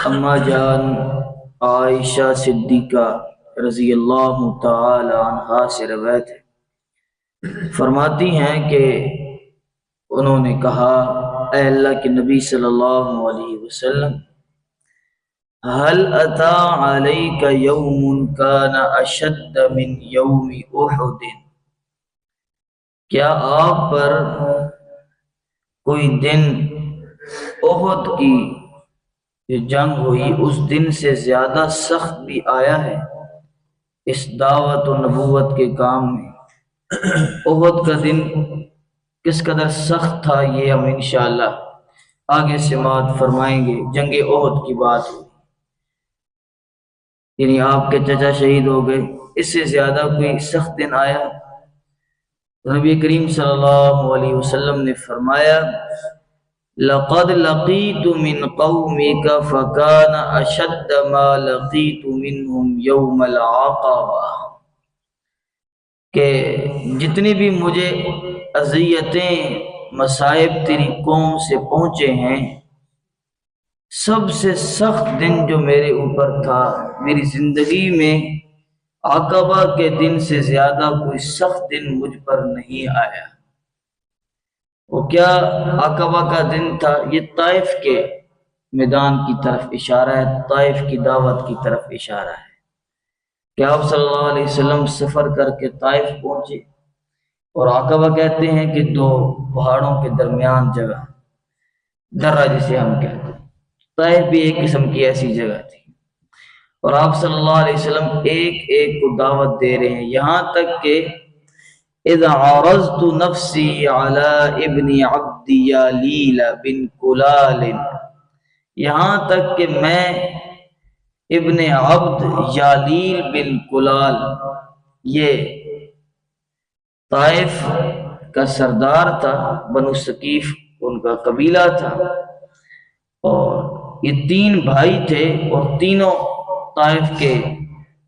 اما جان عائشہ صدیقہ رضی اللہ تعالی عنہا سے روایت ہے، فرماتی ہیں کہ انہوں نے کہا، اے اللہ کے نبی صلی اللہ علیہ وسلم، هل اتا علیک یوم کان اشد من یوم احد، کیا آپ پر کوئی دن احد کی جو جنگ ہوئی اس دن سے زیادہ سخت بھی آیا ہے اس دعوت و نبوت کے کام میں؟ احد کا دن کس قدر سخت تھا یہ ہم انشاءاللہ آگے سماعت فرمائیں گے۔ جنگ احد کی بات ہوئی، یعنی آپ کے چچا شہید ہو گئے، اس سے زیادہ کوئی سخت دن آیا؟ نبی کریم صلی اللہ علیہ وسلم نے فرمایا، لقد لقیت من قومک فکان اشد ما لقیت منہم یوم العقبہ، کہ جتنی بھی مجھے اذیتیں مصائب تیری قوم سے پہنچے ہیں، سب سے سخت دن جو میرے اوپر تھا میری زندگی میں، عقبہ کے دن سے زیادہ کوئی سخت دن مجھ پر نہیں آیا۔ وہ کیا عقبہ کا دن تھا؟ یہ طائف کے میدان کی طرف اشارہ ہے، طائف کی دعوت کی طرف اشارہ ہے کہ آپ صلی اللہ علیہ وسلم سفر کر کے طائف پہنچے، اور عقبہ کہتے ہیں کہ دو پہاڑوں کے درمیان جگہ، درہ جسے ہم کہتے ہیں۔ طائف بھی ایک قسم کی ایسی جگہ تھی، اور آپ صلی اللہ علیہ وسلم ایک ایک کو دعوت دے رہے ہیں، یہاں تک کہ اذا عرضت نفسی علی ابن عبد یالیل بن کلال، یہاں تک کہ میں ابن عبد یالیل بن کلال، یہ طائف کا سردار تھا، بنو ثقیف ان کا قبیلہ تھا، اور یہ تین بھائی تھے اور تینوں طائف کے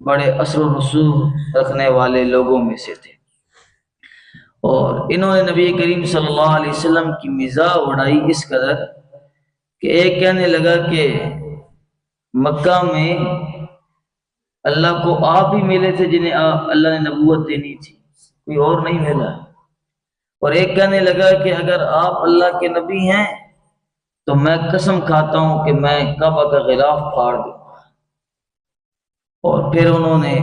بڑے اثر و رسوخ رکھنے والے لوگوں میں سے تھے، اور انہوں نے نبی کریم صلی اللہ علیہ وسلم کی مزاح اڑائی اس قدر کہ ایک کہنے لگا کہ مکہ میں اللہ کو آپ ہی ملے تھے جنہیں اللہ نے نبوت دینی تھی، کوئی اور نہیں ملا، اور ایک کہنے لگا کہ اگر آپ اللہ کے نبی ہیں تو میں قسم کھاتا ہوں کہ میں کعبہ کا غلاف پھاڑ دوں گا۔ اور پھر انہوں نے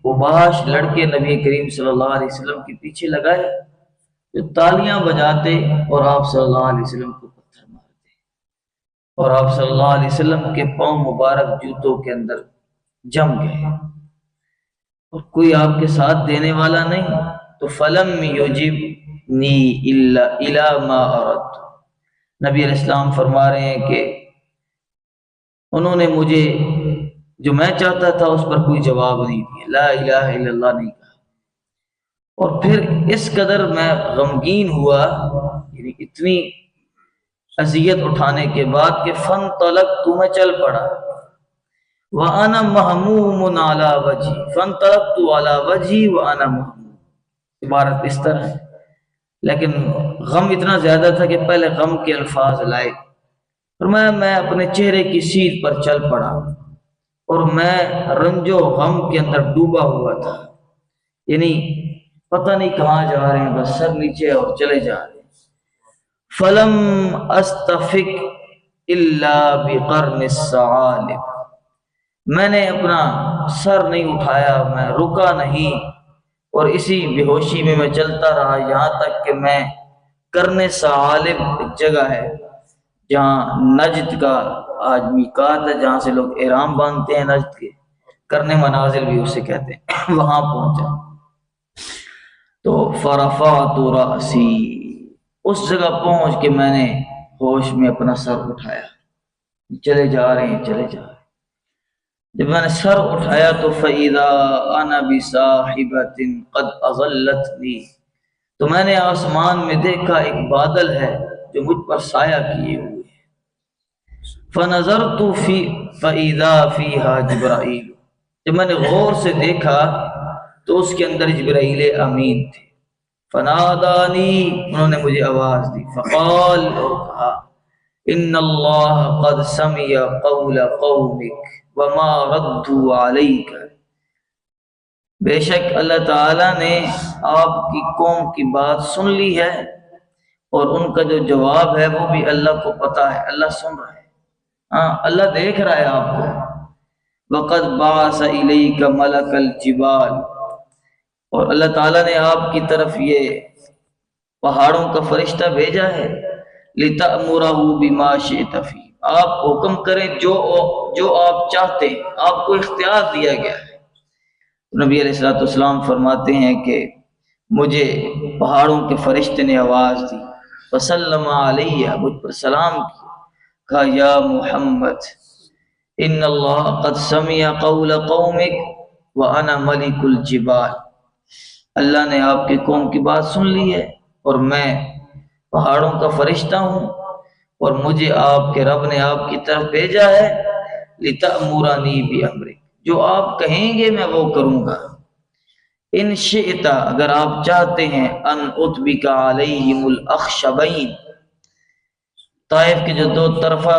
اوباش لڑکے نبی کریم صلی اللہ علیہ وسلم کے پیچھے لگائے جو تالیاں بجاتے اور آپ صلی اللہ علیہ وسلم کو پتھر مارتے، اور آپ صلی اللہ علیہ وسلم کے پاؤں مبارک جوتوں کے اندر جم گئے، اور کوئی آپ کے ساتھ دینے والا نہیں، تو فلم یجبنی الا ما اردت، نبی علیہ السلام فرما رہے ہیں کہ انہوں نے مجھے جو میں چاہتا تھا اس پر کوئی جواب نہیں دیا، لا الہ الا اللہ نہیں کہا، اور پھر اس قدر میں غمگین ہوا، یعنی اتنی اذیت اٹھانے کے بعد کہ فانطلقت، میں چل پڑا، وانا مہموم علی وجہی، فانطلقت علی وجہی وانا مہموم، عبارت اس طرح ہے، لیکن غم اتنا زیادہ تھا کہ پہلے غم کے الفاظ لائے، فرمایا میں اپنے چہرے کی سیدھ پر چل پڑا، اور میں رنج و غم کے اندر ڈوبا ہوا تھا، یعنی پتہ نہیں کہاں جا رہے ہیں، بس سر نیچے اور چلے جا رہے ہیں۔ فلم استفق الا بقرن الثعالب، میں نے اپنا سر نہیں اٹھایا، میں رکا نہیں، اور اسی بے ہوشی میں چلتا رہا یہاں تک کہ میں قرن ثعالب ایک جگہ ہے جہاں نجد کا آج میقات ہے، جہاں سے لوگ احرام باندھتے ہیں، نجد کے قرن منازل بھی اسے کہتے ہیں، وہاں پہنچا تو فرفعت رأسی، اس جگہ پہنچ کے میں نے ہوش میں اپنا سر اٹھایا، چلے جا رہے ہیں چلے جا رہے ہیں، جب میں نے سر اٹھایا تو فَإِذَا أَنَا بِصَاحِبَةٍ قَدْ أَظَلَّتْنِي، تو میں نے آسمان میں دیکھا ایک بادل ہے جو مجھ پر سایہ کیے ہوئے، فَنَظَرْتُ فَإِذَا فِيهَا جِبْرَائِيلُ، جب میں نے غور سے دیکھا تو اس کے اندر جبرائیل امین تھے، فنادانی، انہوں نے مجھے آواز دی، فقال، اور کہا، ان اللہ قد سمع قول قومک وما ردوا علیک، بے شک اللہ تعالیٰ نے آپ کی قوم کی بات سن لی ہے، اور ان کا جو جواب ہے وہ بھی اللہ کو پتا ہے، اللہ سن رہا ہے، ہاں اللہ دیکھ رہا ہے آپ کو۔ وَقَدْ بَعَثَ إِلَيْكَ مَلَكَ الْجِبَالِ، اور اللہ تعالیٰ نے آپ کی طرف یہ پہاڑوں کا فرشتہ بھیجا ہے، لِتَأْمُرَهُ بِمَا شِئْتَ فِيهِ، آپ حکم کریں جو آپ چاہتے ہیں، آپ کو اختیار دیا گیا ہے۔ نبی علیہ الصلوۃ والسلام فرماتے ہیں کہ مجھے پہاڑوں کے فرشتے نے آواز دی، وسلم علیہ، مجھ پر سلام کیا، کہا یا محمد ان اللہ قد سمع قول قومک وانا ملک الجبال، اللہ نے آپ کی قوم کی بات سن لی ہے، اور میں پہاڑوں کا فرشتہ ہوں، اور مجھے آپ کے رب نے آپ کی طرف بھیجا ہے، لتأمرنی بامرک، جو آپ کہیں گے میں وہ کروں گا، ان شئت، اگر آپ چاہتے ہیں، ان اطبق علیہم الاخشبین، طائف کے جو دو طرفہ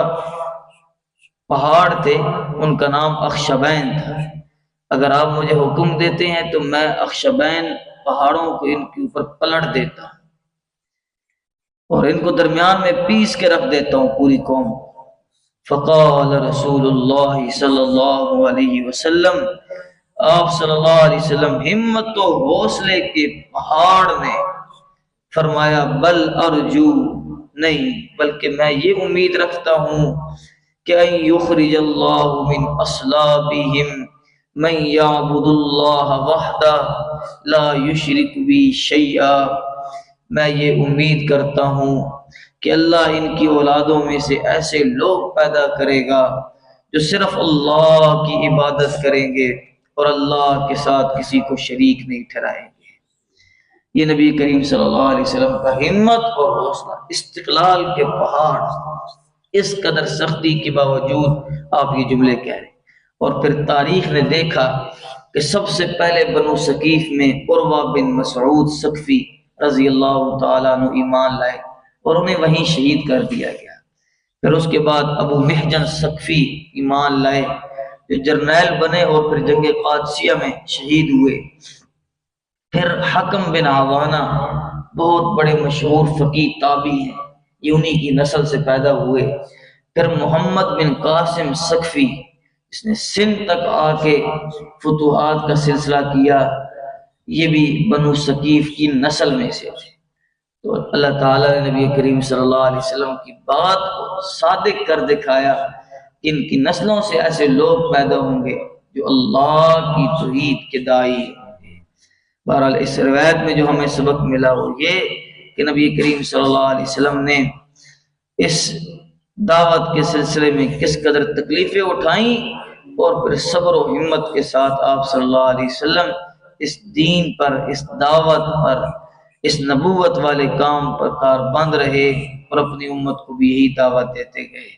پہاڑ تھے ان کا نام اخشبین تھا، اگر آپ مجھے حکم دیتے ہیں تو میں اخشبین پہاڑوں کو ان کے اوپر پلٹ دیتا ہوں اور ان کو درمیان میں پیس کے رکھ دیتا ہوں پوری قوم۔ فقال رسول اللہ صلی اللہ علیہ وسلم، آپ صلی اللہ علیہ وسلم ہمت و حوصلے کے پہاڑ نے فرمایا، بل ارجو، نہیں بلکہ میں یہ امید رکھتا ہوں کہ ان یخرج اللہ من اصلابہم من یعبد اللہ وحدہ لا یشرک بی شیئا، میں یہ امید کرتا ہوں کہ اللہ ان کی اولادوں میں سے ایسے لوگ پیدا کرے گا جو صرف اللہ کی عبادت کریں گے اور اللہ کے ساتھ کسی کو شریک نہیں ٹھہرائیں گے۔ یہ نبی کریم صلی اللہ علیہ وسلم کا ہمت اور حوصلہ، استقلال کے پہاڑ، اس قدر سختی کے باوجود آپ یہ جملے کہہ رہے ہیں۔ اور پھر تاریخ نے دیکھا کہ سب سے پہلے بنو ثقیف میں عروہ بن مسعود ثقفی رضی اللہ تعالیٰ عنہ ایمان لائے اور انہیں وہیں شہید کر دیا گیا۔ پھر اس کے بعد ابو محجن ثقفی ایمان لائے جو جرنیل بنے اور پھر جنگ قادسیہ میں شہید ہوئے۔ پھر حکم بن عوانہ بہت بڑے مشہور فقیہ تابعی ہیں، یہ انہی کی نسل سے پیدا ہوئے۔ پھر محمد بن قاسم ثقفی، اس نے سندھ تک آ کے فتوحات کا سلسلہ کیا، یہ بھی بنو ثقیف کی نسل میں سے تھے۔ تو اللہ تعالیٰ نے نبی کریم صلی اللہ علیہ وسلم کی بات کو صادق کر دکھایا کہ ان کی نسلوں سے ایسے لوگ پیدا ہوں گے جو اللہ کی توحید کے داعی ہوں گے۔ بہرحال اس روایت میں جو ہمیں سبق ملا وہ یہ کہ نبی کریم صلی اللہ علیہ وسلم نے اس دعوت کے سلسلے میں کس قدر تکلیفیں اٹھائیں، اور پھر صبر و ہمت کے ساتھ آپ صلی اللہ علیہ وسلم اس دین پر، اس دعوت پر، اس نبوت والے کام پر کاربند رہے اور اپنی امت کو بھی یہی دعوت دیتے گئے۔